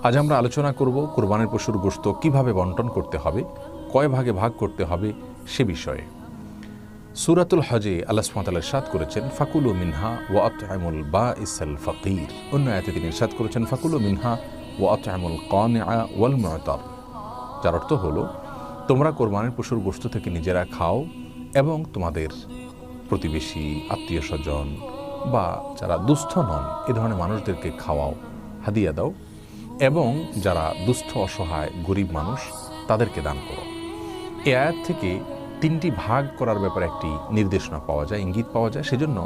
আজ আমরা আলোচনা করব কুরবানির পশুর গোশত কিভাবে বন্টন করতে হবে, কয় ভাগে ভাগ করতে হবে সে বিষয়ে। সূরাতুল হজে আল্লাহ সুবহানাহু ওয়া তাআলা ইরশাদ করেছেন, ফাকুলু মিনহা ওয়া আত'ইমুল বাঈসাল ফাকির। অন্য আয়াতে তিনি ইরশাদ করেছেন, ফাকুলু মিনহা ওয়া আত'ইমুল কানিআ ওয়াল মু'তার। যার অর্থ হলো, তোমরা কোরবানির পশুর গোশত থেকে নিজেরা খাও এবং তোমাদের প্রতিবেশী, আত্মীয় স্বজন বা যারা দুস্থ নন এ ধরনের মানুষদেরকে খাওয়াও, হাদিয়া দাও, এবং যারা দুস্থ, অসহায়, গরিব মানুষ তাদেরকে দান করো। এ আয়াত থেকে তিনটি ভাগ করার ব্যাপারে একটি নির্দেশনা পাওয়া যায়, ইঙ্গিত পাওয়া যায়। সেজন্য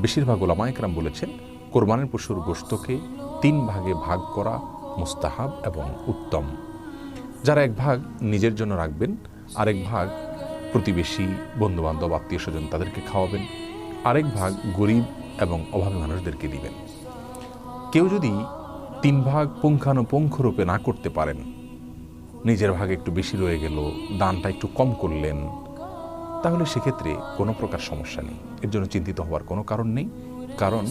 বেশিরভাগ উলামায়ে কেরাম বলেছেন, কোরবানির পশুর গোশতকে তিন ভাগে ভাগ করা মুস্তাহাব এবং উত্তম। যারা এক ভাগ নিজের জন্য রাখবেন, আরেক ভাগ প্রতিবেশী, বন্ধুবান্ধব, আত্মীয় স্বজন তাদেরকে খাওয়াবেন, আরেক ভাগ গরিব এবং অভাবী মানুষদেরকে দিবেন। কেউ যদি তিন ভাগ পুঙ্খানুপুঙ্খরূপে না করতে পারেন, নিজের ভাগে একটু বেশি রয়ে গেল, দানটা একটু কম করলেন, তাহলে সেক্ষেত্রে কোনো প্রকার সমস্যা নেই, এর জন্য চিন্তিত হওয়ার কোনো কারণ নেই। কারণ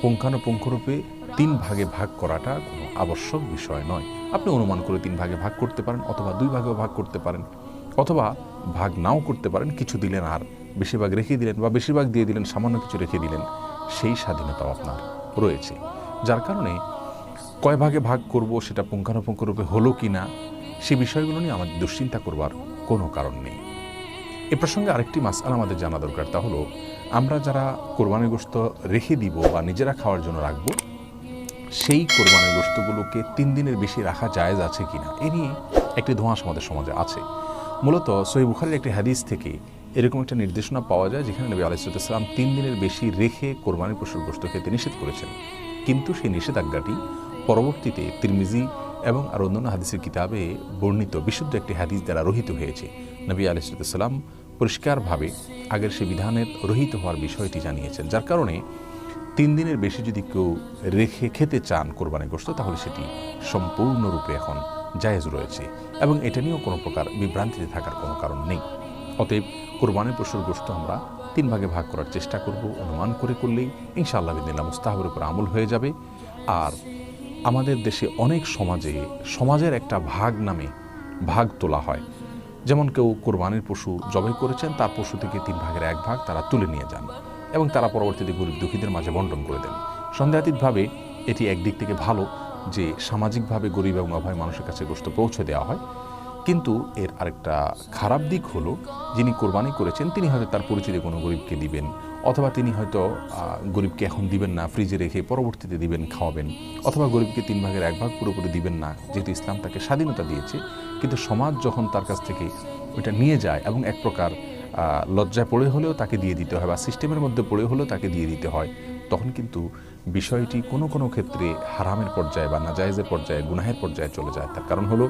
পুঙ্খানুপুঙ্খরূপে তিন ভাগে ভাগ করাটা কোনো আবশ্যক বিষয় নয়। আপনি অনুমান করে তিন ভাগে ভাগ করতে পারেন, অথবা দুই ভাগেও ভাগ করতে পারেন, অথবা ভাগ নাও করতে পারেন, কিছু দিলেন আর বেশিরভাগ রেখে দিলেন, বা বেশিরভাগ দিয়ে দিলেন, সামান্য কিছু রেখে দিলেন, সেই স্বাধীনতাও আপনার রয়েছে। যার কারণে কয় ভাগে ভাগ করব সেটা পুঙ্খানুপুঙ্খরূপে হলো কি না, সে বিষয়গুলো নিয়ে আমাদের দুশ্চিন্তা করবার কোনো কারণ নেই। এ প্রসঙ্গে আরেকটি মাসআলা আমাদের জানা দরকার, তা হলো, আমরা যারা কোরবানির গোশত রেখে দিব বা নিজেরা খাওয়ার জন্য রাখবো, সেই কোরবানির গোশতগুলোকে 3 দিনের বেশি রাখা জায়েজ আছে কিনা, এ নিয়ে একটি ধোঁয়াশ আমাদের সমাজে আছে। মূলত সহিহ বুখারীর একটি হাদিস থেকে এরকম একটা নির্দেশনা পাওয়া যায়, যেখানে নবী আলাইহিস সালাম 3 দিনের বেশি রেখে কোরবানির পশুর গোশত খেতে নিষেধ করেছেন। কিন্তু সেই নিষেধাজ্ঞাটি পরবর্তীতে তিরমিজি এবং আর অন্যান্য হাদিসের কিতাবে বর্ণিত বিশুদ্ধ একটি হাদিস দ্বারা রহিত হয়েছে। নবী আলাইহিস সালাম পরিষ্কারভাবে আগের সে বিধানের রহিত হওয়ার বিষয়টি জানিয়েছেন। যার কারণে 3 দিনের বেশি যদি কেউ রেখে খেতে চান কোরবানির গোশত, তাহলে সেটি সম্পূর্ণরূপে এখন জায়েজ রয়েছে, এবং এটা নিয়েও কোনো প্রকার বিভ্রান্তিতে থাকার কোনো কারণ নেই। অতএব কোরবানির পশুর গোশত আমরা 3 ভাগে ভাগ করার চেষ্টা করব, অনুমান করে করলেই ইনশাআল্লাহ বিদিনিল্লাহ মুস্তাহাবের উপর আমল হয়ে যাবে। আর আমাদের দেশে অনেক সমাজের একটা ভাগ নামে ভাগ তোলা হয়। যেমন কেউ কোরবানির পশু জবাই করেছেন, তার পশু থেকে 3 ভাগের 1 ভাগ তারা তুলে নিয়ে যান এবং তারা পরবর্তীতে গরিব দুঃখীদের মাঝে বন্টন করে দেন। সন্দেহাতীতভাবে এটি একদিক থেকে ভালো যে সামাজিকভাবে গরিব এবং অভাবী মানুষের কাছে গোশত পৌঁছে দেওয়া হয়। কিন্তু এর আরেকটা খারাপ দিক হলো, যিনি কোরবানি করেছেন তিনি হয়তো তার পরিচিত কোনো গরিবকে দিবেন, অথবা তিনি হয়তো গরিবকে এখন দিবেন না, ফ্রিজে রেখে পরবর্তীতে দিবেন, খাওয়াবেন, অথবা গরিবকে 3 ভাগের 1 ভাগ পুরোপুরি দিবেন না, যেহেতু ইসলাম তাকে স্বাধীনতা দিয়েছে। কিন্তু সমাজ যখন তার কাছ থেকে ওইটা নিয়ে যায় এবং এক প্রকার লজ্জায় পড়ে হলেও তাকে দিয়ে দিতে হয়, বা সিস্টেমের মধ্যে পড়ে হলেও তাকে দিয়ে দিতে হয়, তখন কিন্তু বিষয়টি কোনো কোনো ক্ষেত্রে হারামের পর্যায়ে বা নাজায়েজের পর্যায়ে, গুনাহের পর্যায়ে চলে যায়। তার কারণ হলো,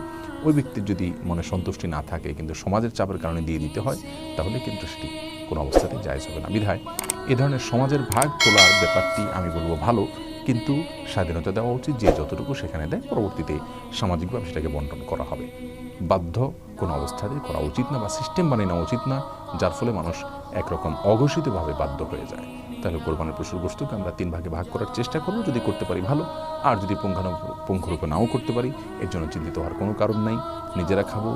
ওই ব্যক্তির যদি মনে সন্তুষ্টি না থাকে কিন্তু সমাজের চাপের কারণে দিয়ে দিতে হয়, তাহলে কিন্তু সেটি কোনো অবস্থাতেই জায়েজ হবে না। বিধায় এ ধরনের সমাজের ভাগ তোলার ব্যাপারটি আমি বলবো ভালো, কিন্তু স্বাধীনতা দেওয়া উচিত, যে যতটুকু সেখানে দেয় পরবর্তীতে সামাজিকভাবে সেটাকে বন্টন করা হবে। বাধ্য কোনো অবস্থাতেই করা উচিত না, বা সিস্টেম বানিয়ে নেওয়া উচিত না, যার ফলে মানুষ একরকম অঘোষিতভাবে বাধ্য হয়ে যায়। তাহলে কোরবানির পশুর গোশতকে আমরা 3 ভাগে ভাগ করার চেষ্টা করব, যদি করতে পারি ভালো, আর যদি পুঙ্খানুপুঙ্খরূপে নাও করতে পারি, এর জন্য চিন্তিত হওয়ার কোনো কারণ নাই। নিজেরা খাবো,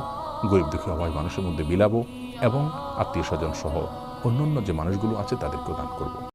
গরিব দুঃখী অভাবী মানুষের মধ্যে বিলাবো, এবং আত্মীয় স্বজন সহ অন্যান্য যে মানুষগুলো আছে তাদেরকেও দান করব।